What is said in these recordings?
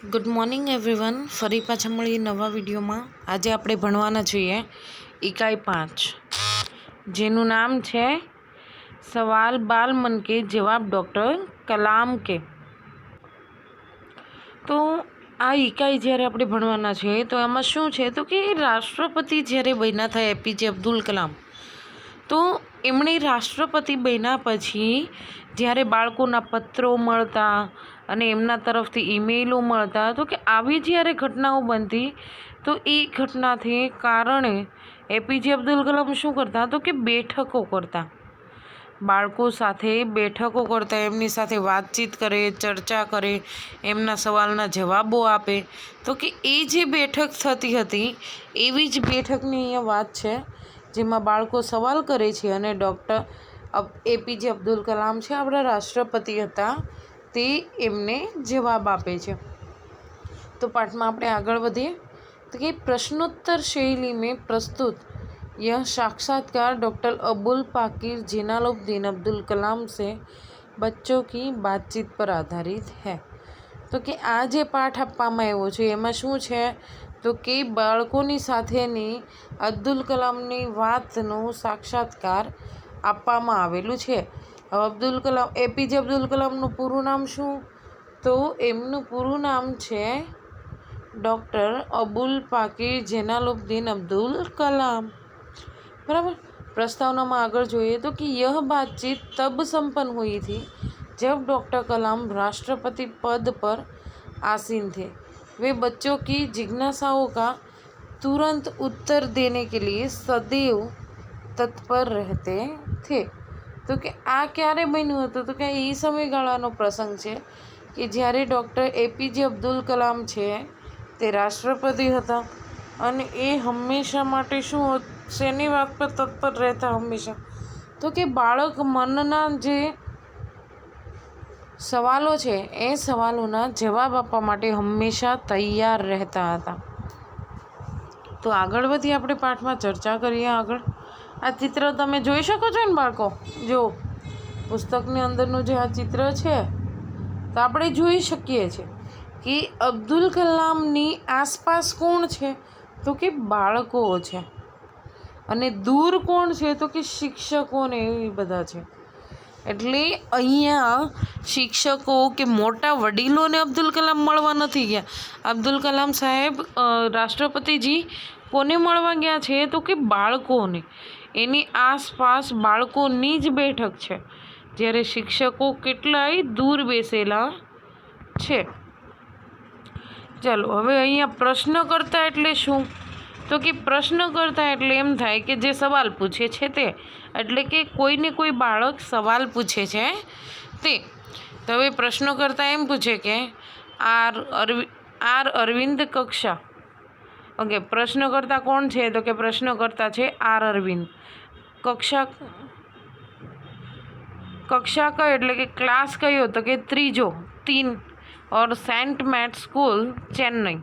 Good morning everyone. ફરી પાછા મળી નવા વિડીયોમાં. આજે આપણે ભણવાના છીએ ઇકાઈ 5, જેનું નામ છે સવાલ બાલ મન કે જવાબ ડૉક્ટર કલામ કે. તો આ ઇકાઈ જ્યારે આપણે ભણવાના છે તો એમાં શું છે તો કે રાષ્ટ્રપતિ જ્યારે બન્યા હતા એપીજે અબ્દુલ કલામ, તો એમણે રાષ્ટ્રપતિ બન્યા પછી જ્યારે બાળકોના પત્રો મળતા અને એમના તરફથી ઈમેલો મળતા, તો કે આવી જ્યારે ઘટનાઓ બનતી તો એ ઘટનાથી કારણે એપીજે અબ્દુલ કલામ શું કરતા તો કે બેઠકો કરતા, બાળકો સાથે બેઠકો કરતા, એમની સાથે વાતચીત કરે, ચર્ચા કરે, એમના સવાલના જવાબો આપે. તો કે એ જે બેઠક થતી હતી એવી જ બેઠકની અહીંયા વાત છે, જેમાં બાળકો સવાલ કરે છે અને ડૉક્ટર એપીજે અબ્દુલ કલામ છે, આપણા રાષ્ટ્રપતિ હતા, તે એમને જવાબ આપે છે. તો પાઠમાં આપણે આગળ વધીએ તો કે प्रश्नोत्तर शैली में प्रस्तुत यह साक्षात्कार डॉक्टर अबुल पाकिर जिनालुद्दीन अब्दुल कलाम से बच्चों की बातचीत पर आधारित है. તો કે આ જે પાઠ આપવામાં આવ્યો છે એમાં શું છે તો કે બાળકોની સાથેની અબ્દુલ કલામની વાતનું સાક્ષાત્કાર આપવામાં આવેલું છે. અબ્દુલ કલામ એપીજે અબ્દુલ કલામનું પૂરું નામ શું? તો એમનું પૂરું નામ છે ડૉક્ટર અબુલ પાकिर जैनालुद्दीन अब्दुल कलाम. बराबर. प्रस्तावना में आगे જોઈએ तो कि यह बातचीत तब संपन्न हुई थी जब डॉक्टर कलाम राष्ट्रपति पद पर आसीन थे. वे बच्चों की जिज्ञासाओं का तुरंत उत्तर देने के लिए सदैव तत्पर रहते थे. તો કે આ ક્યારે બન્યું હતું તો કે એ સમયગાળાનો પ્રસંગ છે કે જ્યારે ડૉક્ટર એપીજે અબ્દુલ કલામ છે તે રાષ્ટ્રપતિ હતા અને એ હંમેશા માટે શું શેની વાત પર તત્પર રહેતા હંમેશા તો કે બાળક મનના જે સવાલો છે એ સવાલોના જવાબ આપવા માટે હંમેશા તૈયાર રહેતા હતા. તો આગળ વધી આપણે પાઠમાં ચર્ચા કરીએ. આગળ આ ચિત્ર તમે જોઈ શકો છો ને બાળકો? જો પુસ્તકની અંદરનું જે આ ચિત્ર છે તો આપણે જોઈ શકીએ છીએ કે અબ્દુલ કલામની આસપાસ કોણ છે તો કે બાળકો છે અને દૂર કોણ છે તો કે શિક્ષકો ને એ બધા છે. એટલે અહીંયા શિક્ષકો કે મોટા વડીલોને અબ્દુલ કલામ મળવા નથી ગયા. અબ્દુલ કલામ સાહેબ રાષ્ટ્રપતિજી કોને મળવા ગયા છે તો કે બાળકોને. એની આસપાસ બાળકોની જ બેઠક છે, જ્યારે શિક્ષકો કેટલાય દૂર બેસેલા છે. ચાલો હવે અહીંયા પ્રશ્ન કરતા એટલે શું તો કે પ્રશ્ન કરતા એટલે એમ થાય કે જે સવાલ પૂછે છે તે, એટલે કે કોઈને કોઈ બાળક સવાલ પૂછે છે તે. તો હવે પ્રશ્ન કરતા એમ પૂછે કે આર અરવિંદ કક્ષા. ઓકે, પ્રશ્ન કરતા કોણ છે તો કે પ્રશ્ન કરતા છે આર અરવિંદ. કક્ષા કયો એટલે કે ક્લાસ કયો તો કે ત્રીજો 3 और सेंट मैट स्कूल चेन्नई.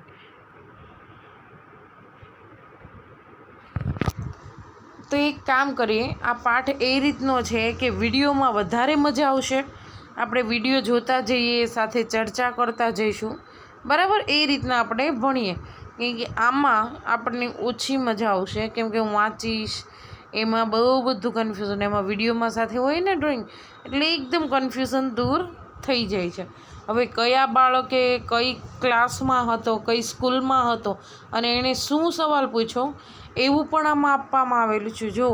તો એક કામ કરીએ, આ પાઠ એ રીતનો છે કે વિડીયોમાં વધારે મજા આવશે, આપણે વિડીયો જોતા જઈએ, સાથે ચર્ચા કરતા જઈશું. બરાબર. એ રીતના આપણે ભણીએ, કેમ કે આમાં આપણને ઓછી મજા આવશે, કેમ કે હું વાંચીશ એમાં બહુ બધું કન્ફ્યુઝન, એમાં વિડીયોમાં સાથે હોય ને ડ્રોઈંગ, એટલે એકદમ કન્ફ્યુઝન દૂર થઈ જાય છે. હવે કયા બાળકે કઈ ક્લાસમાં હતો, કઈ સ્કૂલમાં હતો અને એણે શું સવાલ પૂછ્યો એવું પણ આમાં આપવામાં આવેલું છે. જો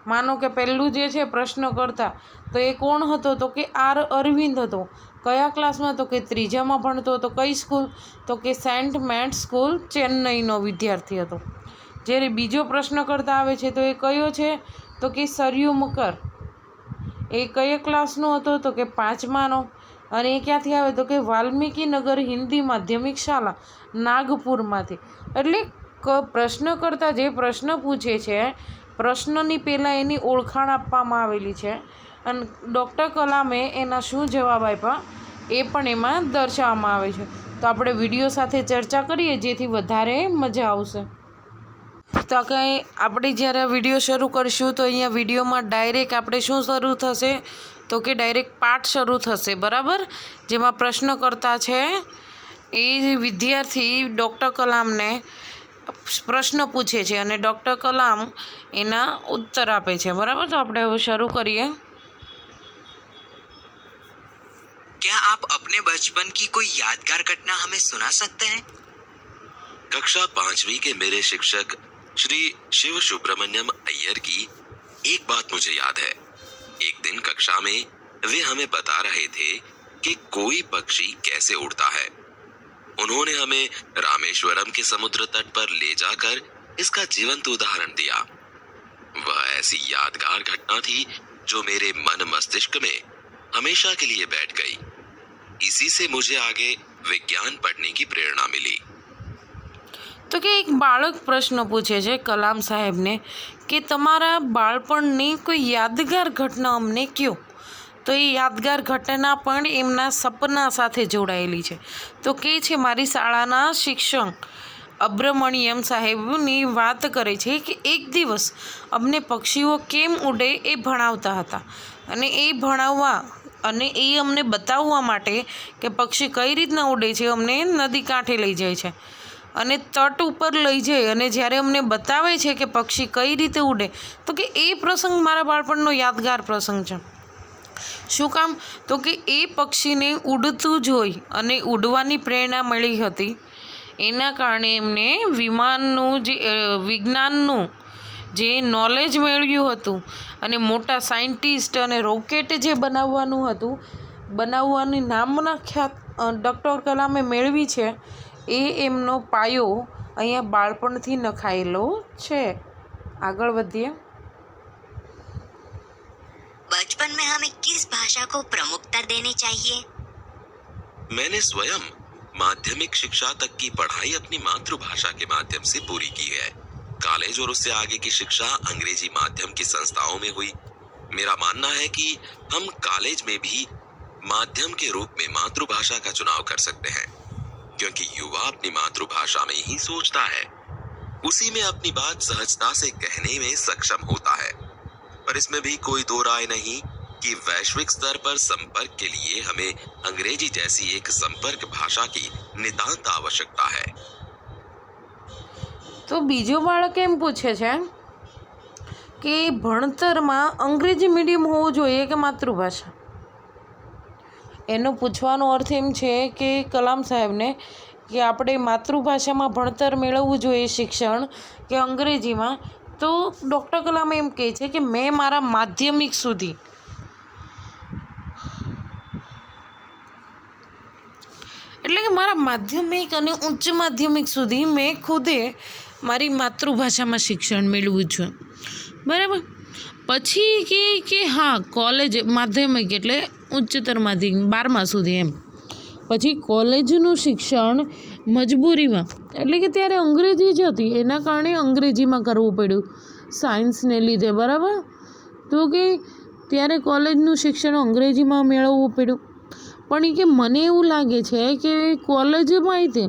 માનો કે પહેલું જે છે પ્રશ્ન કરતા તો એ કોણ હતો તો કે આર અરવિંદ હતો. કયા ક્લાસમાં તો કે ત્રીજામાં ભણતો હતો. કઈ સ્કૂલ તો કે સેન્ટ મેટ સ્કૂલ ચેન્નઈનો વિદ્યાર્થી હતો. જ્યારે બીજો પ્રશ્ન કરતા આવે છે તો એ કયો છે તો કે સરયુ મકર. એ કયા ક્લાસનો હતો તો કે 5માનો. અને એ ક્યાંથી આવે તો કે વાલ્મીકી નગર હિન્દી માધ્યમિક શાળા નાગપુરમાંથી. એટલે પ્રશ્ન કરતા જે પ્રશ્ન પૂછે છે, પ્રશ્નની પહેલાં એની ઓળખાણ આપવામાં આવેલી છે અને ડૉક્ટર કલામે એના શું જવાબ આપ્યા એ પણ એમાં દર્શાવવામાં આવે છે. તો આપણે વિડીયો સાથે ચર્ચા કરીએ જેથી વધારે મજા આવશે. તો કંઈ આપણે જ્યારે વિડીયો શરૂ કરીશું તો અહીંયા વિડીયોમાં ડાયરેક્ટ આપણે શું શરૂ થશે તો કે ડાયરેક્ટ પાઠ શરૂ થશે. બરાબર. જેમાં પ્રશ્ન કરતા છે એ વિદ્યાર્થી ડૉક્ટર કલામને પ્રશ્ન પૂછે છે અને ડૉક્ટર કલામ એના ઉત્તર આપે છે. બરાબર, તો આપણે હવે શરૂ કરીએ. क्या आप अपने बचपन की कोई यादगार घटना हमें सुना सकते हैं? कक्षा 5वीं के मेरे शिक्षक श्री शिव सुब्रमण्यम अय्यर की एक बात मुझे याद है. एक दिन कक्षा में वे हमें बता रहे थे कि कोई पक्षी कैसे उड़ता है. उन्होंने हमें रामेश्वरम के समुद्र तट पर ले जाकर इसका जीवंत उदाहरण दिया. वह ऐसी यादगार घटना थी जो मेरे मन मस्तिष्क में हमेशा के लिए बैठ गई. इसी से मुझे आगे विज्ञान पढ़ने की प्रेरणा मिली. તો કે એક બાળક પ્રશ્ન પૂછે છે કલામ સાહેબને કે તમારા બાળપણની કોઈ યાદગાર ઘટના અમને કહો. તો એ યાદગાર ઘટના પણ એમના સપના સાથે જોડાયેલી છે. તો કે છે મારી શાળાના શિક્ષક અબ્રમણિયમ સાહેબની વાત કરે છે કે એક દિવસ અમને પક્ષીઓ કેમ ઉડે એ ભણાવતા હતા અને એ ભણાવવા અને એ અમને બતાવવા માટે કે પક્ષી કઈ રીતના ઉડે છે અમને નદી કાંઠે લઈ જાય છે અને તટ ઉપર લઈ જઈ અને જ્યારે અમને બતાવે છે કે પક્ષી કઈ રીતે ઉડે તો કે એ પ્રસંગ મારા બાળપણનો યાદગાર પ્રસંગ છે. શું કામ? તો કે એ પક્ષીને ઉડતું જોઈ અને ઉડવાની પ્રેરણા મળી હતી. એના કારણે એમને વિજ્ઞાનનું જે નોલેજ મેળવ્યું હતું અને મોટા સાયન્ટિસ્ટ અને રોકેટ જે બનાવવાની નામના ખ્યાત ડૉક્ટર કલામે મેળવી છે એ એમનો પાયો અહીંયા બાળપણથી નખાયેલો છે. આગળ વધીએ. बचपन में हमें किस भाषा को प्रमुखता देनी चाहिए? मैंने स्वयं माध्यमिक शिक्षा तक की पढ़ाई अपनी मातृभाषा के माध्यम से पूरी की है. कॉलेज और उससे आगे की शिक्षा अंग्रेजी माध्यम की संस्थाओं में हुई. मेरा मानना है कि हम कॉलेज में भी माध्यम के रूप में मातृभाषा का चुनाव कर सकते हैं, क्योंकि युवा अपनी मातृभाषा में ही सोचता है, उसी में अपनी बात सहजता से कहने में सक्षम होता है. पर इसमें भी कोई दो राय नहीं कि वैश्विक स्तर पर संपर्क के लिए हमें अंग्रेजी जैसी एक संपर्क भाषा की नितांत आवश्यकता है. તો બીજો બાળક એમ પૂછે છે કે ભણતરમાં અંગ્રેજી મીડિયમ હોવું જોઈએ કે માતૃભાષા. એનો પૂછવાનો અર્થ એમ છે કે કલામ સાહેબને કે આપણે માતૃભાષામાં ભણતર મેળવવું જોઈએ શિક્ષણ કે અંગ્રેજીમાં. તો ડૉક્ટર કલામ એમ કહે છે કે મેં મારા માધ્યમિક સુધી એટલે કે મારા માધ્યમિક અને ઉચ્ચ માધ્યમિક સુધી મેં ખુદે મારી માતૃભાષામાં શિક્ષણ મેળવ્યું છે. બરાબર. પછી કે હા કોલેજ માધ્યમિક એટલે ઉચ્ચતર માધ્યમિક 12મા સુધી એમ. પછી કોલેજનું શિક્ષણ મજબૂરીમાં એટલે કે ત્યારે અંગ્રેજી જ હતી એના કારણે અંગ્રેજીમાં કરવું પડ્યું સાયન્સને લીધે. બરાબર. તો કે ત્યારે કોલેજનું શિક્ષણ અંગ્રેજીમાં મેળવવું પડ્યું. પણ એ કે મને એવું લાગે છે કે કોલેજમાં તે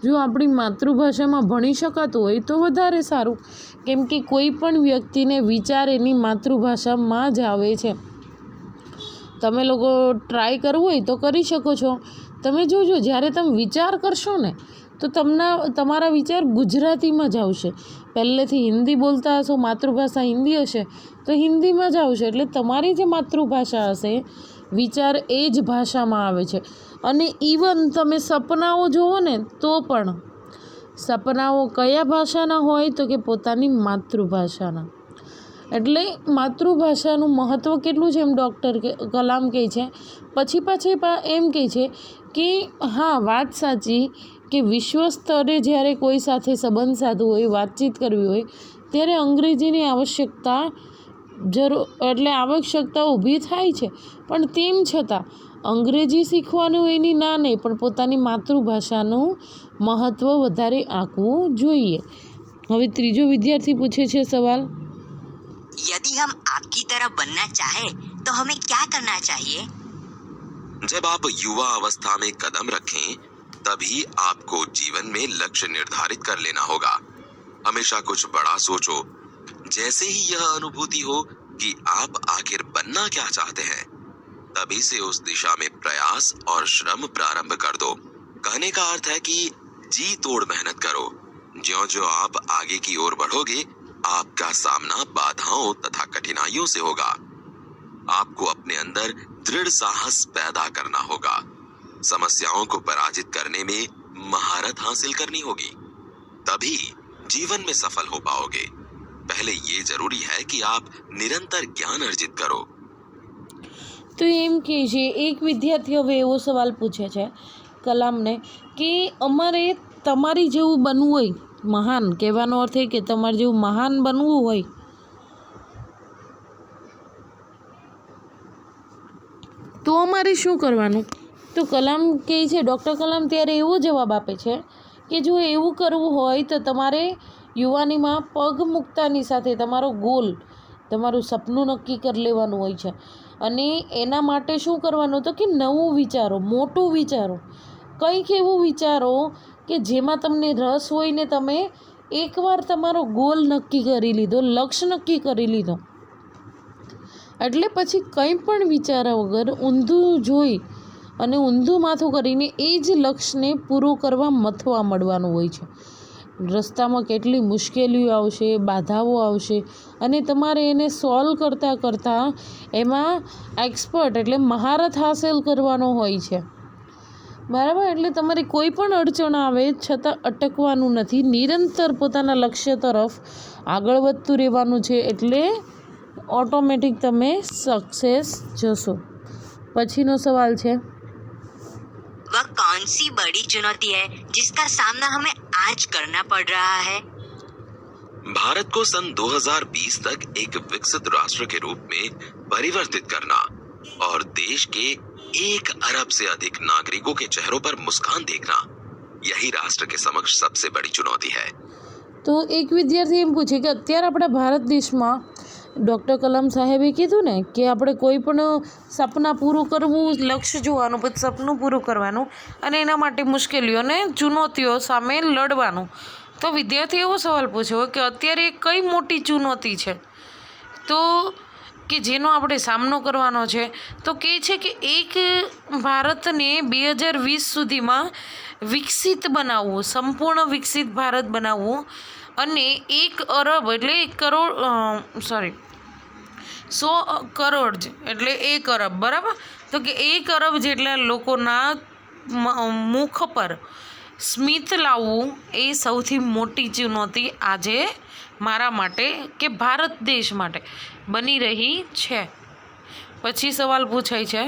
જો આપણી માતૃભાષામાં ભણી શકાતું હોય તો વધારે સારું, કેમ કે કોઈ પણ વ્યક્તિને વિચાર એની માતૃભાષામાં જ આવે છે. તમે લોકો ટ્રાય કરવું હોય તો કરી શકો છો. તમે જોજો જ્યારે તમે વિચાર કરશો ને તો તમારા વિચાર ગુજરાતીમાં જ આવશે. પહેલેથી હિન્દી બોલતા હશો, માતૃભાષા હિન્દી હશે તો હિન્દીમાં જ આવશે. એટલે તમારી જે માતૃભાષા હશે વિચાર એ જ ભાષામાં આવે છે. અને ઇવન તમે સપનાઓ જુઓ ને તો પણ સપનાઓ કયા ભાષાના હોય તો કે પોતાની માતૃભાષાના. એટલે માતૃભાષાનું મહત્ત્વ કેટલું છે એમ ડૉક્ટર કલામ કહે છે. પછી એમ કહે છે કે હા વાત સાચી કે વિશ્વ સ્તરે જ્યારે કોઈ સાથે સંબંધ સાધવો હોય, વાતચીત કરવી હોય ત્યારે અંગ્રેજીની આવશ્યકતા ઊભી થાય છે. પણ તેમ છતાં અંગ્રેજી શીખવાનું એની ના નહીં, પણ પોતાની માતૃભાષાનું મહત્ત્વ વધારે આંકવું જોઈએ. હવે ત્રીજો વિદ્યાર્થી પૂછે છે સવાલ, यदि हम आपकी तरह बनना चाहे तो हमें क्या करना चाहिए? जब आप युवा अवस्था में कदम रखें तभी आपको जीवन में लक्ष्य निर्धारित कर लेना होगा. हमेशा कुछ बड़ा सोचो. जैसे ही यह अनुभूति हो कि आप आखिर बनना क्या चाहते हैं, तभी से उस दिशा में प्रयास और श्रम प्रारंभ कर दो. कहने का अर्थ है कि जी तोड़ मेहनत करो। ज्यों-ज्यों आप आगे की ओर बढ़ोगे, आपका सामना बाधाओं तथा कठिनाइयों से होगा। आपको अपने अंदर दृढ़ साहस पैदा करना होगा। समस्याओं को पराजित करने में महारत हासिल करनी होगी, तभी जीवन में सफल हो पाओगे। पहले ये जरूरी है कि आप निरंतर ज्ञान अर्जित करो। તો એમ કહે છે એક વિદ્યાર્થી હવે એવો સવાલ પૂછે છે કલામને કે અમારે તમારી જેવું બનવું હોય, મહાન કહેવાનો અર્થ એ કે તમારે જેવું મહાન બનવું હોય તો અમારે શું કરવાનું? તો કલામ કહે છે, ડૉક્ટર કલામ ત્યારે એવો જવાબ આપે છે કે જો એવું કરવું હોય તો તમારે યુવાનીમાં પગ મૂકતાની સાથે તમારો ગોલ, તમારું સપનું નક્કી કરી લેવાનું હોય છે અને એના માટે શું કરવાનું? તો કે નવું વિચારો, મોટું વિચારો, કંઈક એવું વિચારો કે જેમાં તમને રસ હોય ને તમે એકવાર તમારો ગોલ નક્કી કરી લીધો, લક્ષ્ય નક્કી કરી લીધો એટલે પછી કંઈ પણ વિચાર્યા વગર ઊંધું જોઈ અને ઊંધું માથું કરીને એ જ લક્ષ્યને પૂરું કરવા મથવા મળવાનું હોય છે. રસ્તામાં કેટલી મુશ્કેલીઓ આવશે, બાધાઓ આવશે અને તમારે એને સોલ્વ કરતાં કરતાં એમાં એક્સપર્ટ એટલે મહારત હાંસલ કરવાનો હોય છે. બરાબર? એટલે તમારે કોઈ પણ અડચણ આવે છતાં અટકવાનું નથી, નિરંતર પોતાના લક્ષ્ય તરફ આગળ વધતું રહેવાનું છે એટલે ઓટોમેટિક તમે સક્સેસ જશો. પછીનો સવાલ છે, वह कौन सी बड़ी चुनौती है जिसका सामना हमें आज करना पड़ रहा है? भारत को सन 2020 तक एक विकसित राष्ट्र के रूप में परिवर्तित करना और देश के 1 अरब से अधिक नागरिकों के चेहरों पर मुस्कान देखना, यही राष्ट्र के समक्ष सबसे बड़ी चुनौती है. તો એક વિદ્યાર્થી એમ પૂછે કે અત્યારે આપણા ભારત દેશમાં ડૉક્ટર કલામ સાહેબે કીધું ને કે આપણે કોઈ પણ સપના પૂરું કરવું, લક્ષ્ય જોવાનું, પછી સપનું પૂરું કરવાનું અને એના માટે મુશ્કેલીઓ અને ચુનૌતીઓ સામે લડવાનું. તો વિદ્યાર્થી એવો સવાલ પૂછ્યો કે અત્યારે કઈ મોટી ચુનૌતી છે તો કે જેનો આપણે સામનો કરવાનો છે? તો કહે છે કે એક ભારતને 2020 સુધીમાં વિકસિત બનાવવું, સંપૂર્ણ વિકસિત ભારત બનાવવું અને 1 અરબ એટલે 1 કરોડ 100 કરોડ એટલે 1 અરબ, બરાબર? તો કે 1 અરબ જેટલા લોકોના મુખ પર સ્મિત લાવવું એ સૌથી મોટી ચુનૌતી આજે મારા માટે કે ભારત દેશ માટે બની રહી છે. પછી સવાલ પૂછાય છે,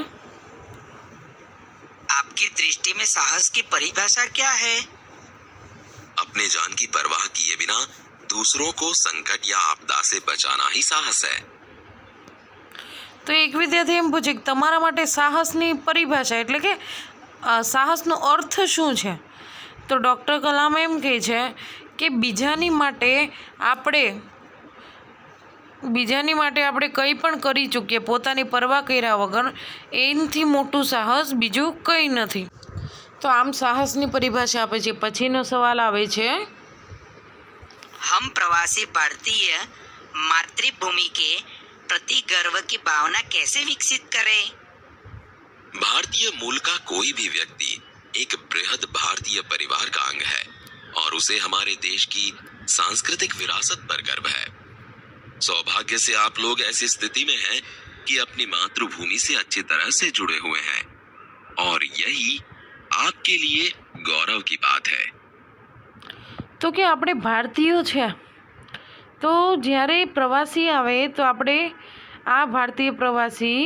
आपकी दृष्टि में साहस की परिभाषा क्या है? अपने जान की परवाह किए बिना दूसरों को संकट या आपदा से बचाना ही साहस है. તો એક વિદ્યાર્થી એમ પૂછે કે તમારા માટે સાહસની પરિભાષા એટલે કે સાહસનો અર્થ શું છે? તો ડૉક્ટર કલામ એમ કહે છે કે બીજાની માટે આપણે કંઈ પણ કરી ચૂકીએ પોતાની પરવા કર્યા વગર, એનાથી મોટું સાહસ બીજું કંઈ નથી. તો આમ સાહસની પરિભાષા આપે છે. પછીનો સવાલ આવે છે, हम प्रवासी भारतीय मातृभूमि के प्रति गर्व की भावना कैसे विकसित करें? भारतीय मूल का कोई भी व्यक्ति एक बृहद भारतीय परिवार का अंग है और उसे हमारे देश की सांस्कृतिक विरासत पर गर्व है. सौभाग्य से आप लोग ऐसी स्थिति में हैं कि अपनी मातृभूमि से अच्छी तरह से जुड़े हुए हैं और यही आपके लिए गौरव की बात है. તો કે આપણે ભારતીયો છે તો જ્યારે પ્રવાસી આવે તો આપણે આ ભારતીય પ્રવાસી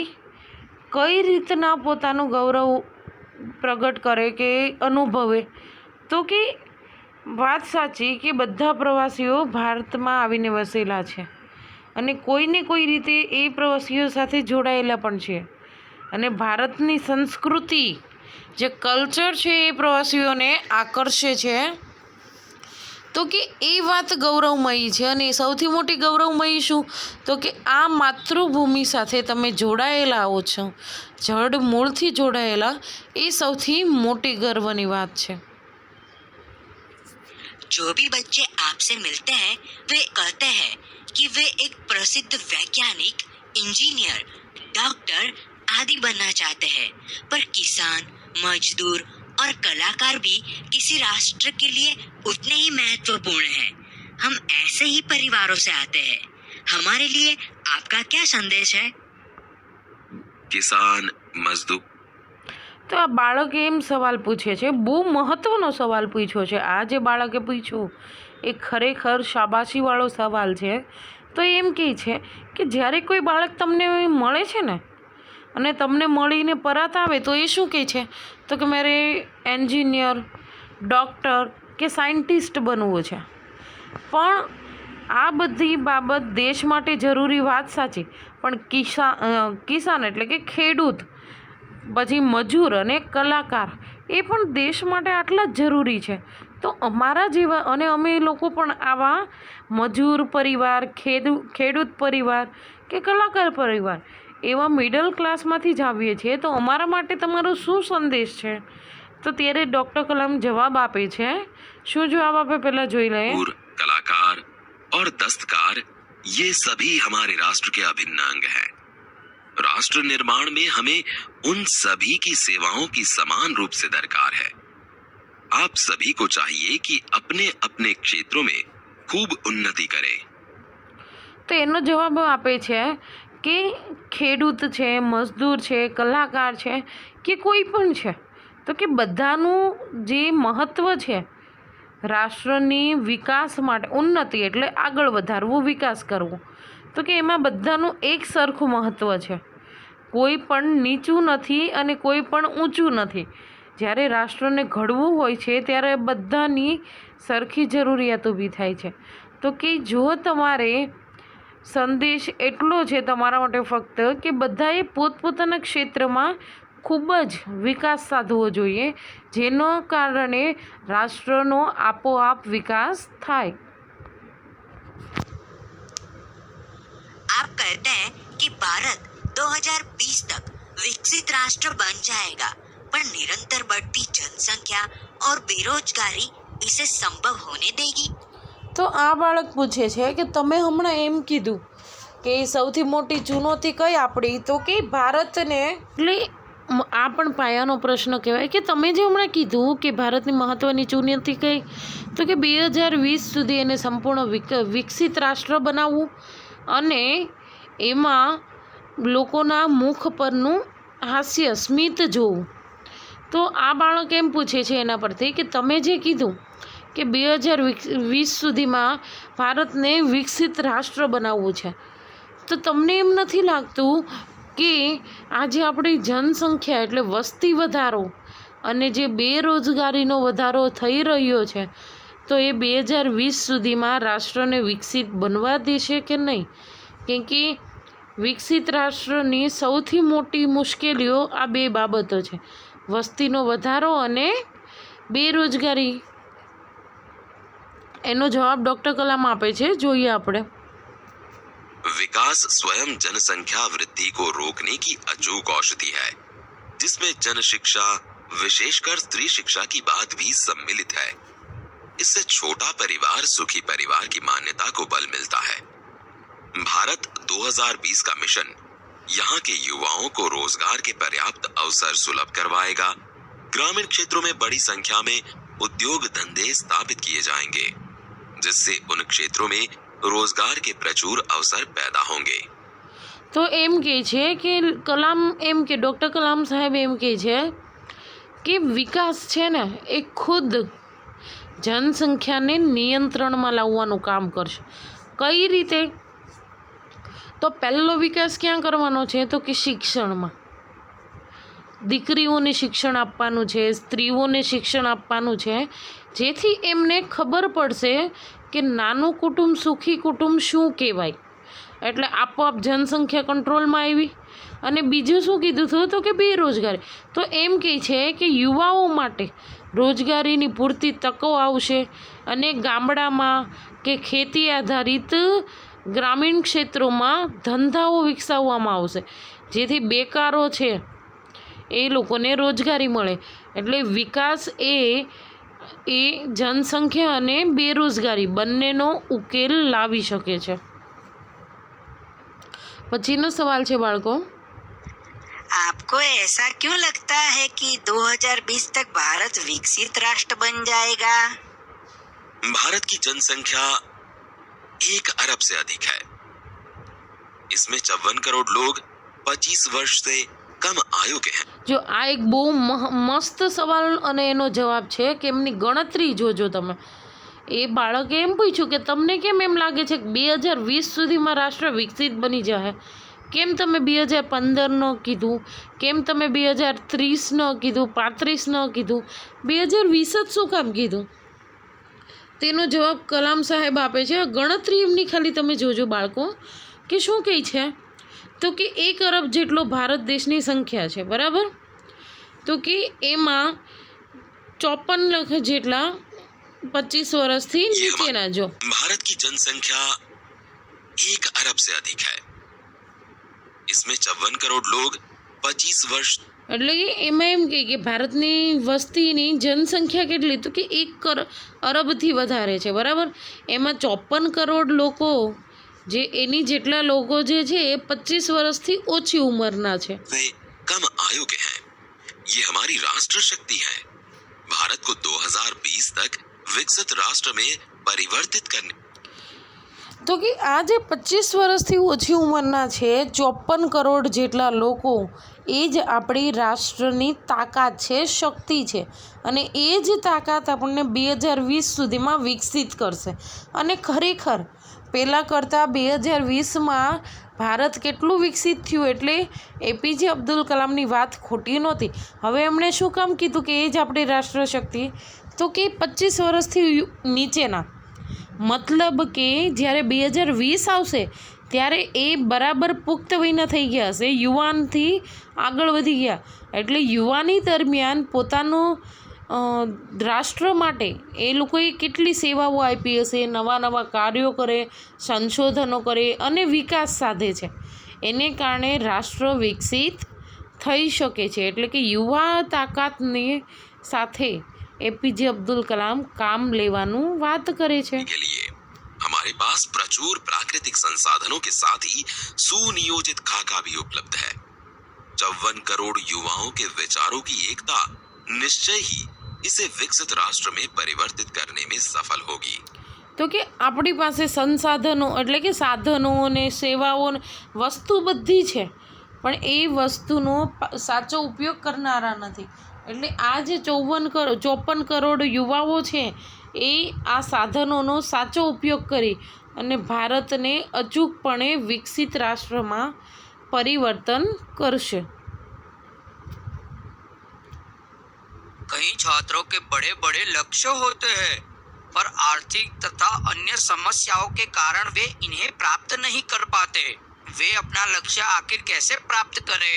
કઈ રીતના પોતાનું ગૌરવ પ્રગટ કરે કે અનુભવે? તો કે વાત સાચી કે બધા પ્રવાસીઓ ભારતમાં આવીને વસેલા છે અને કોઈને કોઈ રીતે એ પ્રવાસીઓ સાથે જોડાયેલા પણ છે અને ભારતની સંસ્કૃતિ જે કલ્ચર છે એ પ્રવાસીઓને આકર્ષે છે. તો કે એ વાત ગૌરવમયી છે અને સૌથી મોટી ગૌરવમયી શું? તો કે આ માતૃભૂમિ સાથે તમે જોડાયેલા આવો છો, જડ મૂળથી જોડાયેલા, એ સૌથી મોટી ગર્વની વાત છે. जो भी बच्चे आपसे मिलते हैं वे कहते हैं कि वे एक प्रसिद्ध वैज्ञानिक, इंजीनियर, डॉक्टर आदि बनना चाहते हैं, पर किसान, मजदूर और कलाकार भी किसी राष्ट्र के लिए उतने ही महत्वपूर्ण हैं। हम ऐसे ही परिवारों से आते हैं। हमारे लिए आपका क्या संदेश है? किसान, मजदूर। તો આ બાળકે એમ સવાલ પૂછે છે, બહુ મહત્ત્વનો સવાલ પૂછ્યો છે. આ જે બાળકે પૂછ્યું એ ખરેખર શાબાશીવાળો સવાલ છે. તો એમ કહે છે કે જ્યારે કોઈ બાળક તમને મળે છે ને અને તમને મળીને પરત આવે તો એ શું કહે છે? તો કે મારે એન્જિનિયર, ડૉક્ટર કે સાયન્ટિસ્ટ બનવું છે. પણ આ બધી બાબત દેશ માટે જરૂરી વાત સાચી, પણ કિસાન એટલે કે ખેડૂત, પછી મજૂર અને કલાકાર એ પણ દેશ માટે આટલા જ જરૂરી છે. તો અમારા જેવા અને અમે લોકો પણ આવા મજૂર પરિવાર, ખેડૂત પરિવાર કે કલાકાર પરિવાર એવા મિડલ ક્લાસમાંથી જ આવીએ છીએ. તો અમારા માટે તમારો શું સંદેશ છે? તો ત્યારે ડૉક્ટર કલામ જવાબ આપે છે. શું જવાબ આપે પહેલાં જોઈ લઈએ. कलाकार और दस्तकार ये सभी हमारे राष्ट्र के अभिन्न अंग हैं। राष्ट्र निर्माण में हमें उन सभी की सेवाओं की समान रूप से दरकार है। आप सभी को चाहिए कि अपने अपने क्षेत्रों में खूब उन्नति करें। તો એનો જવાબ આપે છે કે ખેડૂત છે, મજદૂર છે, કલાકાર છે કે કોઈ પણ છે, તો કે બધાનું જે મહત્ત્વ છે રાષ્ટ્રની વિકાસ માટે, ઉન્નતિ એટલે આગળ વધારવું, વિકાસ કરવો, તો કે એમાં બધાનું એક સરખું મહત્ત્વ છે. કોઈ પણ નીચું નથી અને કોઈ પણ ઊંચું નથી. જ્યારે રાષ્ટ્રને ઘડવું હોય છે ત્યારે બધાની સરખી જરૂરિયાત ઊભી થાય છે. તો કે જો તમારે સંદેશ એટલો છે તમારા માટે ફક્ત કે બધાએ પોતપોતાના ક્ષેત્રમાં ખૂબ જ વિકાસ સાધવો જોઈએ, જેનો કારણે રાષ્ટ્રનો આપોઆપ વિકાસ થાય. आप कहते हैं कि भारत 2020 तक विकसित राष्ट्र बन जाएगा, पर निरंतर बढ़ती जनसंख्या और बेरोजगारी इसे संभव होने देगी? તો આ બાળક પૂછે છે કે તમે હમણાં એમ કીધું કે સૌથી મોટી ચુનૌતી કઈ આપણી? તો કે ભારતને, એટલે આ પણ પાયાનો પ્રશ્ન કહેવાય કે તમે જે હમણાં કીધું કે ભારતની મહત્ત્વની ચુનૌતી કઈ? તો કે 2020 સુધી એને સંપૂર્ણ વિકસિત રાષ્ટ્ર બનાવવું અને એમાં લોકોના મુખ પરનું હાસ્ય, સ્મિત જોવું. તો આ બાળક એમ પૂછે છે એના પરથી કે તમે જે કીધું કે 2020 સુધીમાં ભારતને વિકસિત રાષ્ટ્ર બનાવવું છે, તો તમને એમ નથી લાગતું કે આજે આપણી જનસંખ્યા એટલે વસ્તી વધારો અને જે બેરોજગારીનો વધારો થઈ રહ્યો છે, તો એ 2020 સુધીમાં રાષ્ટ્રને વિકસિત બનવા દેશે કે નહીં? કેમ કે વિકસિત રાષ્ટ્રની સૌથી મોટી મુશ્કેલીઓ આ બે બાબતો છે, વસ્તીનો વધારો અને બેરોજગારી. એનો જવાબ ડૉક્ટર કલામ આપે છે, જોઈએ આપણે. विकास स्वयं जनसंख्या वृद्धि को रोकने की अचूक औषधि है, जिसमें जन शिक्षा, विशेषकर स्त्री शिक्षा की बात भी सम्मिलित है. इससे छोटा परिवार सुखी परिवार की मान्यता को बल मिलता है. भारत 2020 का मिशन यहाँ के युवाओं को रोजगार के पर्याप्त अवसर सुलभ करवाएगा. ग्रामीण क्षेत्रों में बड़ी संख्या में उद्योग धंधे स्थापित किए जाएंगे, जिससे उन क्षेत्रों में रोजगार के प्रचुर अवसर पैदा होंगे. તો એમ કહે છે કે કલામ, એમ કે ડૉક્ટર કલામ સાહેબ એમ કહે છે કે વિકાસ છે ને એ ખુદ જનસંખ્યાને નિયંત્રણમાં લાવવાનું કામ કરશે. કઈ રીતે? તો પહેલો વિકાસ ક્યાં કરવાનો છે? તો કે શિક્ષણમાં. દીકરીઓને શિક્ષણ આપવાનું છે, સ્ત્રીઓને શિક્ષણ આપવાનું છે, જેથી એમને ખબર પડશે કે નાનું કુટુંબ, સુખી કુટુંબ શું કહેવાય. એટલે આપોઆપ જનસંખ્યા કંટ્રોલમાં આવી. અને બીજું શું કીધું હતું? તો કે બેરોજગારી. તો એમ કહે છે કે યુવાઓ માટે રોજગારીની પૂરતી તકો આવશે અને ગામડામાં કે ખેતી આધારિત ગ્રામીણ ક્ષેત્રોમાં ધંધાઓ વિકસાવવામાં આવશે, જેથી બેકારો છે એ લોકોને રોજગારી મળે. એટલે વિકાસ એ જનસંખ્યા અને બેરોજગારી બંનેનો ઉકેલ લાવી શકે છે. પછીનો સવાલ છે બાળકો. आपको ऐसा क्यों लगता है कि 2020 तक भारत विकसित राष्ट्र बन जाएगा? भारत की जनसंख्या 1 अरब से अधिक है। इसमें 54 करोड़ लोग 25 वर्ष से कम आयु के हैं। જો આ એક બહુ મસ્ત સવાલ અને એનો જવાબ છે કે એમની ગણતરી જોજો તમે. એ બાળકે એમ પૂછ્યું કે તમને કેમ એમ લાગે છે કે 2020 સુધીમાં રાષ્ટ્ર વિકસિત બની જાય? કેમ તમે 2015 ન કીધું? કેમ તમે 2030 ન કીધું? 35 ન કીધું? 2020 જ શું કામ કીધું? તેનો જવાબ કલામ સાહેબ આપે છે. ગણતરી એમની ખાલી તમે જોજો બાળકો કે શું કહે છે. તો કે 1 અરબ જેટલો ભારત દેશની સંખ્યા છે, બરાબર? તો કે એમાં 54 લાખ જેટલા 25 વર્ષથી નીચેના. જો भारत की जनसंख्या 1 अरब से अधिक है। इसमें 54 करोड़ लोग 25 वर्ष એટલે કે એમાં એમ કે ભારતની વસ્તીની જનસંખ્યા કેટલી? તો કે 1 અરબથી વધારે છે, બરાબર? એમાં 54 કરોડ લોકો જે એની જેટલા લોકો જે છે એ 25 વર્ષથી ઓછી ઉંમરના છે. वे कम आयु के हैं। ये हमारी राष्ट्र शक्ति है। भारत को 2020 तक विकसित राष्ट्र में परिवर्तित करने તો કે આ જે 25 વર્ષથી ઓછી ઉંમરના છે 54 કરોડ જેટલા લોકો, એ જ આપણી રાષ્ટ્રની તાકાત છે, શક્તિ છે. અને એ જ તાકાત આપણને 2020 સુધીમાં વિકસિત કરશે. અને ખરેખર પહેલાં કરતાં 2020માં ભારત કેટલું વિકસિત થયું, એટલે એપીજે અબ્દુલ કલામની વાત ખોટી નહોતી. હવે એમણે શું કામ કીધું કે એ જ આપણી રાષ્ટ્ર શક્તિ? તો કે 25 વર્ષથી નીચેના, મતલબ કે જ્યારે 2020 આવશે ત્યારે એ બરાબર પુખ્ત વયના થઈ ગયા હશે, યુવાનથી આગળ વધી ગયા. એટલે યુવાની દરમિયાન પોતાનું રાષ્ટ્ર માટે એ લોકોએ કેટલી સેવાઓ આપી હશે, નવા નવા કાર્યો કરે, સંશોધનો કરે અને વિકાસ સાધે છે. એને કારણે રાષ્ટ્ર વિકસિત થઈ શકે છે. એટલે કે યુવા તાકાતની સાથે એપીજે અબ્દુલ કલામ કામ લેવાનું વાત કરે છે. के लिए हमारे पास प्रचुर प्राकृतिक संसाधनों के साथ ही सुनियोजित खाका भी उपलब्ध है। 54 करोड़ युवाओं के विचारों की एकता निश्चय ही इसे विकसित राष्ट्र में परिवर्तित करने में सफल होगी। તો કે આપણી પાસે સંસાધનો એટલે કે સાધનો અને સેવાઓ વસ્તુ બધી છે, પણ એ વસ્તુનો સાચો ઉપયોગ કરનારા નથી. એટલે આ જે 54 કરોડ યુવાઓ છે એ આ સાધનોનો સાચો ઉપયોગ કરી અને ભારતને અચૂકપણે વિકસિત રાષ્ટ્રમાં પરિવર્તન કરશે. कई छात्रों के बड़े बड़े लक्ष्य होते हैं, पर आर्थिक तथा अन्य समस्याओं के कारण वे इन्हें प्राप्त नहीं कर पाते। वे अपना लक्ष्य आखिर कैसे प्राप्त करें?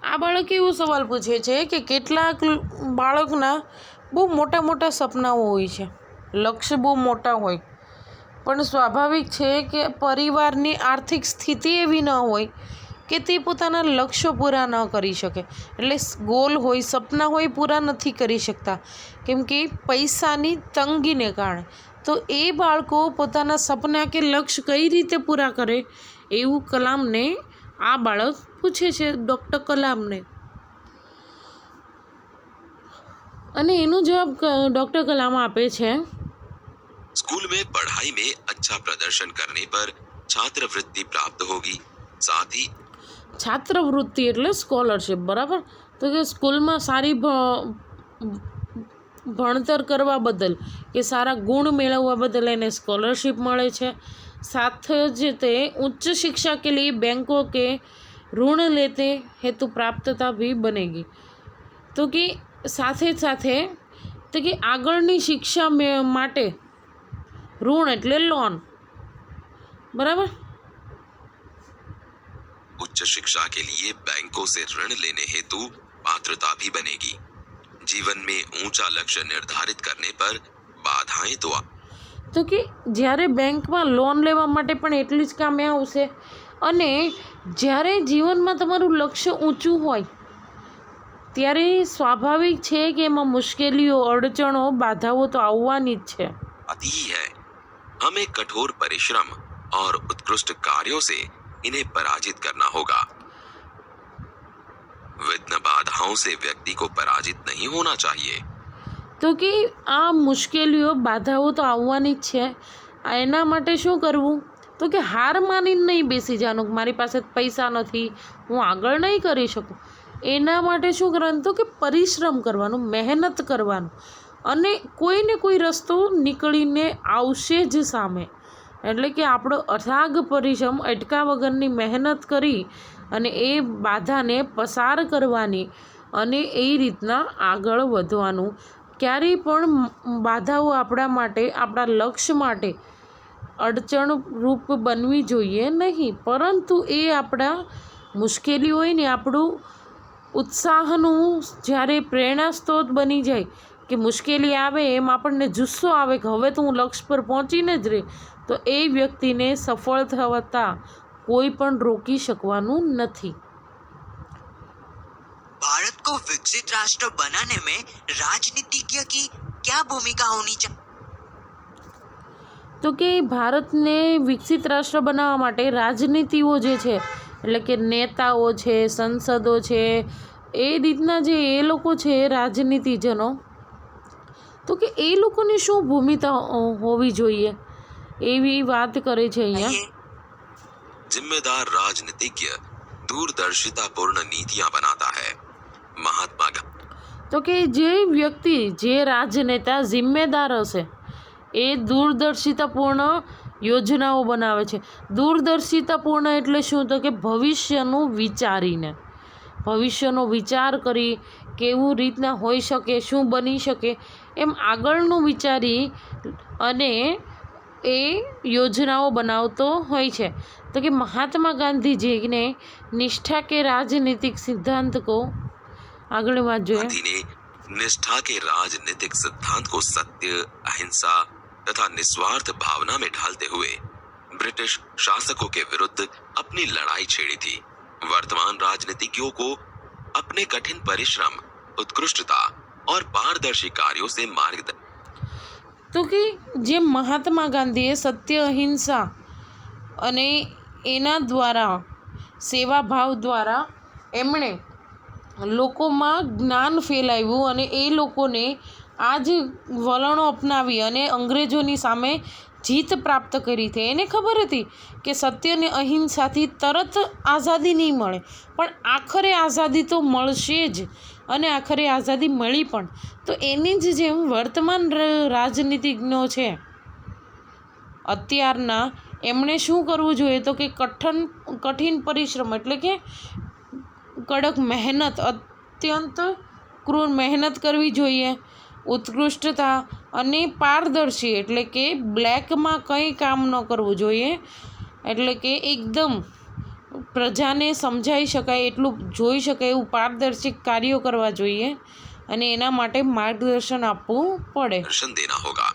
આ બાળક એવો સવાલ પૂછે છે કે કેટલાક બાળકના બહુ મોટા મોટા સપનાઓ હોય છે, લક્ષ્ય બહુ મોટા હોય, પણ સ્વાભાવિક છે કે પરિવારની આર્થિક સ્થિતિ એવી ન હોય કે તે પોતાના લક્ષ્યો પૂરા ન કરી શકે. એટલે ગોલ હોય, સપના હોય, પૂરા નથી કરી શકતા કેમ કે પૈસાની તંગીને કારણે. તો એ બાળકો પોતાના સપના કે લક્ષ્ય કઈ રીતે પૂરા કરે એવું કલામને આ બાળક પૂછે છે, ડૉક્ટર કલામને. અને એનો જવાબ ડૉક્ટર કલામ આપે છે. स्कूल में पढ़ाई में अच्छा प्रदर्शन करने पर छात्रवृत्ति प्राप्त होगी। साथ ही છાત્રવૃત્તિ એટલે સ્કોલરશિપ, બરાબર? તો કે સ્કૂલમાં સારી ભણતર કરવા બદલ કે સારા ગુણ મેળવવા બદલ એને સ્કોલરશિપ મળે છે. साथ જ તે उच्च शिक्षा के लिए बैंकों के ऋण लेते हेतु प्राप्तता भी बनेगी. તો કે સાથે સાથે તો કે આગળની શિક્ષા માટે ઋણ એટલે લોન, બરાબર? उच्च शिक्षा के लिए बैंकों से ऋण लेने हेतु पात्रता भी बनेगी। जीवन में ऊंचा लक्ष्य निर्धारित करने पर बाधाएं तो તો કે જ્યારે બેંકમાં લોન લેવા માટે પણ એટલી જ કામે આવશે. અને જ્યારે જીવનમાં તમારું લક્ષ્ય ઊંચું હોય ત્યારે સ્વાભાવિક છે કે એમાં મુશ્કેલીઓ, અડચણો, બાધાઓ તો આવવાની જ છે. आती ही है। हमें कठोर परिश्रम और उत्कृष्ट कार्यों से इन्हें पराजित करना होगा। बाधाओं से व्यक्ति को पराजित नहीं होना चाहिए। તો કે આ મુશ્કેલીઓ બાધાઓ તો આવવાની જ છે. આ એના માટે શું કરવું? તો કે હાર માનીને નહીં બેસી જવાનું કે મારી પાસે પૈસા નથી, હું આગળ નહીં કરી શકું. એના માટે શું કરવાનું? તો કે પરિશ્રમ કરવાનું, મહેનત કરવાનું, અને કોઈને કોઈ રસ્તો નીકળીને આવશે જ સામે. એટલે કે આપણો અથાગ પરિશ્રમ, અટકા વગરની મહેનત કરી અને એ બાધાને પસાર કરવાની અને એ રીતના આગળ વધવાનું. ક્યારેય પણ બાધાઓ આપણા માટે, આપણા લક્ષ્ય માટે અડચણરૂપ બનવી જોઈએ નહીં, પરંતુ એ આપણા મુશ્કેલી હોય ને, આપણું ઉત્સાહનું જ્યારે પ્રેરણા સ્ત્રોત બની જાય કે મુશ્કેલી આવે એમ આપણને જુસ્સો આવે કે હવે તો હું લક્ષ્ય પર પહોંચીને જ રહે, તો એ વ્યક્તિને સફળ થતા કોઈ પણ રોકી શકવાનું નથી. भारत को विकसित राष्ट्र बनाने में राजनीतिज्ञ की क्या भूमिका होनी चाहिए? તો કે ભારતને વિકસિત રાષ્ટ્ર બનાવવા માટે રાજનીતિઓ જે છે, એટલે કે નેતાઓ છે, સંસદો છે, એ રીતના જે એ લોકો છે રાજનીતિજનો, તો કે એ લોકોની શું ભૂમિકા હોવી જોઈએ એવી વાત કરે છે અહીંયા. जिम्मेदार राजनीतिज्ञ दूरदर्शितापूर्ण नीतियां बनाता है। महात्मा गांधी તો કે જે વ્યક્તિ, જે રાજનેતા જિમ્મેદાર હશે એ દૂરદર્શિતાપૂર્ણ યોજનાઓ બનાવે છે. દૂરદર્શિતાપૂર્ણ એટલે શું? તો કે ભવિષ્યનું વિચારીને, ભવિષ્યનો વિચાર કરી કેવું રીતના હોઈ શકે, શું બની શકે, એમ આગળનું વિચારી અને એ યોજનાઓ બનાવતો હોય છે. તો કે महात्मा गांधी जी ने निष्ठा के राजनीतिक सिद्धांत को આગળ વાત જોઈએ. ने निष्ठा के राजनीतिक सिद्धांत को सत्य, अहिंसा तथा निस्वार्थ भावना में ढालते हुए ब्रिटिश शासकों के विरुद्ध अपनी लड़ाई छेड़ी थी। वर्तमान राजनीतिज्ञों को अपने कठिन परिश्रम, उत्कृष्टता और पारदर्शी कार्यों से मार्गदर्शन તો કે જે મહાત્મા ગાંધીએ સત્ય, અહિંસા અને એના દ્વારા, સેવાભાવ દ્વારા એમણે લોકોમાં જ્ઞાન ફેલાવ્યું અને એ લોકોને આ જ વલણો અપનાવી અને અંગ્રેજોની સામે જીત પ્રાપ્ત કરી હતી. એને ખબર હતી કે સત્ય અને અહિંસાથી તરત આઝાદી નહીં મળે, પણ આખરે આઝાદી તો મળશે જ, અને આખરે આઝાદી મળી પણ. તો એની જ જેમ વર્તમાન રાજનીતિજ્ઞો છે અત્યારના, એમણે શું કરવું જોઈએ? તો કે કઠિન પરિશ્રમ એટલે કે કડક મહેનત, અત્યંત ક્રૂર મહેનત કરવી જોઈએ. ઉત્કૃષ્ટતા અને પારદર્શી એટલે કે બ્લેકમાં કંઈ કામ ન કરવું જોઈએ, એટલે કે એકદમ પ્રજાને સમજાઈ શકાય એટલું, જોઈ શકાય એવું પારદર્શી કાર્યો કરવા જોઈએ અને એના માટે માર્ગદર્શન આપવું પડે. देना होगा।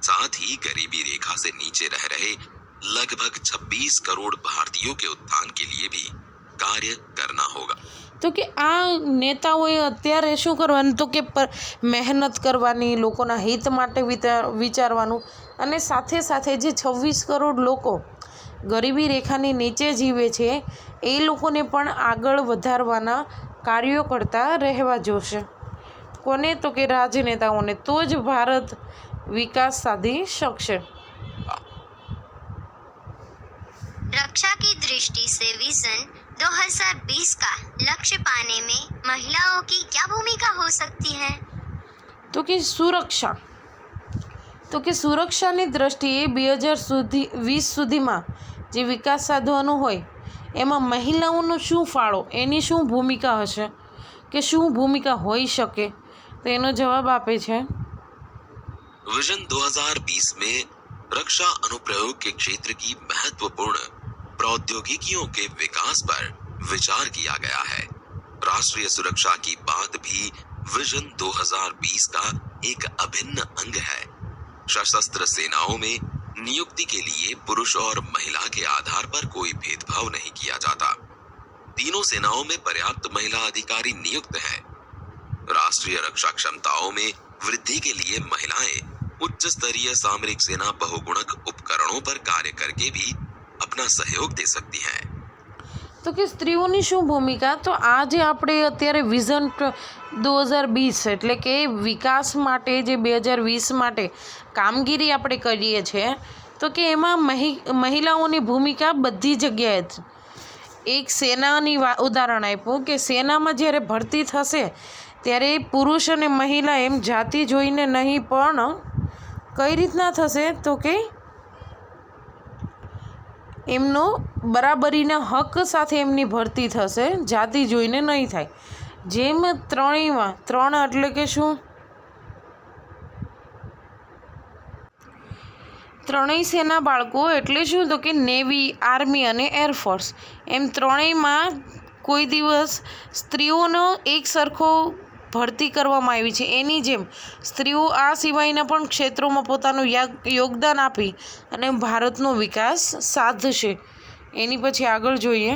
साथ ही गरीबी रेखा से नीचे रह रहे लगभग 26 करोड़ भारतीयों के उत्थान के लिए भी कार्य करना होगा। તો કે આ નેતાઓએ અત્યારે શું કરવાનું? તો કે મહેનત કરવાની, લોકોના હિત માટે વિચારવાનું, અને સાથે સાથે જે 26 કરોડ લોકો ગરીબી રેખાની નીચે જીવે છે એ લોકોને પણ આગળ વધારવાના કાર્યો કરતા રહેવા જોશે. કોને? તો કે રાજનેતાઓને. તો જ ભારત વિકાસ સાધી શકશે. रक्षा की दृष्टि से विजन 2020 का लक्ष्य पाने में महिलाओं की क्या भूमिका हो सकती है? તો કે સુરક્ષા, તો કે સુરક્ષાની દ્રષ્ટિએ 2020 સુધીમાં જે વિકાસ સાધવાનું હોય એમાં મહિલાઓનો શું ફાળો, એની શું ભૂમિકા હશે કે શું ભૂમિકા હોઈ શકે? તો એનો જવાબ આપે છે विजन 2020 में रक्षा अनुप्रयोग के क्षेत्र की महत्वपूर्ण प्रौद्योगिकियों के विकास पर विचार किया गया है। राष्ट्रीय सुरक्षा की बात भी विजन 2020 का एक अभिन्न अंग है। सशस्त्र सेनाओं में नियुक्ति के लिए पुरुष और महिला के आधार पर कोई भेदभाव नहीं किया जाता। तीनों सेनाओं में पर्याप्त महिला अधिकारी नियुक्त हैं। राष्ट्रीय रक्षा क्षमताओं में वृद्धि के लिए महिलाएं उच्च स्तरीय सामरिक सेना बहुगुणक उपकरणों पर कार्य करके भी अपना सहयोग दे सकती हैं। તો તો કે સ્ત્રીઓની શું ભૂમિકા? તો આ જે આપણે અત્યારે વિઝન 2020 એટલે કે વિકાસ માટે જે 2020 માટે કામગીરી આપણે કરીએ છીએ, તો કે એમાં મહિલાઓની ભૂમિકા બધી જગ્યાએ જ. એક સેનાની ઉદાહરણ આપ્યું કે સેનામાં જ્યારે ભરતી થશે ત્યારે પુરુષ અને મહિલા એમ જાતિ જોઈને નહીં, પણ કઈ રીતના થશે? તો કે એમનો બરાબરીના હક સાથે એમની ભરતી થશે, જાતિ જોઈને નહીં થાય. જેમ ત્રણેયમાં 3 એટલે કે શું? ત્રણેય સેના બાળકો એટલે શું? તો કે નેવી, આર્મી અને એરફોર્સ. એમ ત્રણેયમાં કોઈ દિવસ સ્ત્રીઓનો એક સરખો ભરતી કરવામાં આવી છે. એની જેમ સ્ત્રીઓ આ સિવાયના પણ ક્ષેત્રોમાં પોતાનું યોગદાન આપી અને ભારતનો વિકાસ સાધશે. એની પછી આગળ જોઈએ.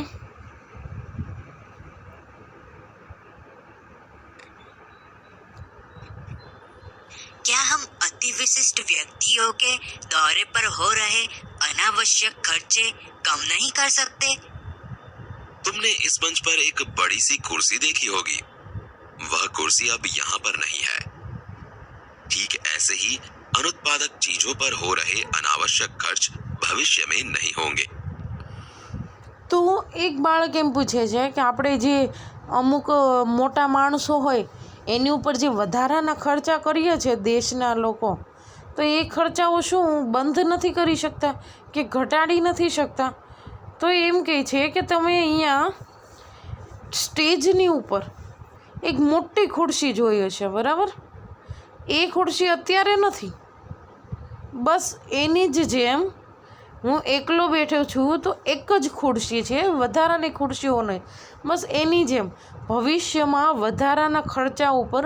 क्या हम अति विशिष्ट व्यक्तियों के दौरे पर हो रहे अनावश्यक खर्चे कम नहीं कर सकते? तुमने इस मंच पर एक बड़ी सी कुर्सी देखी होगी. वह कुर्सी अब यहाँ पर नहीं है. ठीक ऐसे ही अनुत्पादक चीजों पर हो रहे अनावश्यक खर्च भविष्य में नहीं होंगे. તો એક બાળક એમ પૂછે છે કે આપણે જે અમુક મોટા માણસો હોય એની ઉપર જે વધારાના ખર્ચા કરીએ છીએ દેશના લોકો, તો એ ખર્ચાઓ શું બંધ નથી કરી શકતા કે ઘટાડી નથી શકતા? તો એમ કહે છે કે તમે અહીંયા સ્ટેજની ઉપર એક મોટી ખુરશી જોઈએ છે, બરાબર? એ ખુરશી અત્યારે નથી. બસ એની જ જેમ હું એકલો બેઠો છું તો એક જ ખુરશી છે, વધારાની ખુરશીઓ નહીં. બસ એની જેમ ભવિષ્યમાં વધારાના ખર્ચા ઉપર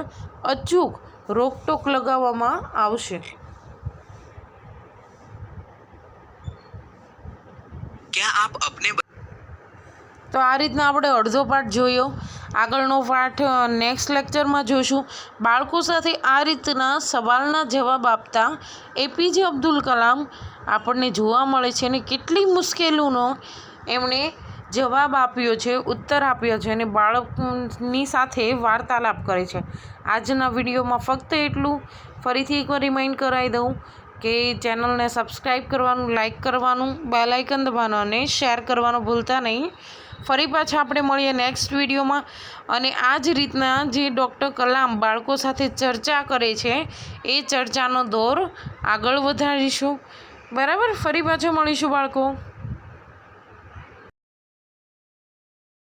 અચૂક રોકટોક લગાવવામાં આવશે. क्या आप अपने તો આ રીતના આપણે અડધો પાઠ જોયો. આગળનો પાઠ નેક્સ્ટ લેક્ચરમાં જોઈશું. બાળકો સાથે આ રીતના સવાલના જવાબ આપતા એપીજે અબ્દુલ કલામ આપણને જોવા મળે છે અને કેટલી મુશ્કેલીઓનો એમણે જવાબ આપ્યો છે, ઉત્તર આપ્યો છે અને બાળકની સાથે વાર્તાલાપ કરે છે. આજના વિડીયોમાં ફક્ત એટલું. ફરીથી એકવાર રિમાઇન્ડ કરાવી દઉં કે ચેનલને સબસ્ક્રાઈબ કરવાનું, લાઇક કરવાનું, બેલ આઇકન દબાવવાનું અને શેર કરવાનું ભૂલતા નહીં. ફરી પાછા આપણે મળીએ નેક્સ્ટ વિડીયોમાં. અને આ જ રીતના જે ડૉક્ટર કલામ બાળકો સાથે ચર્ચા કરે છે એ ચર્ચાનો દોર આગળ વધારીશું. બરાબર? ફરી પાછા મળીશું બાળકો.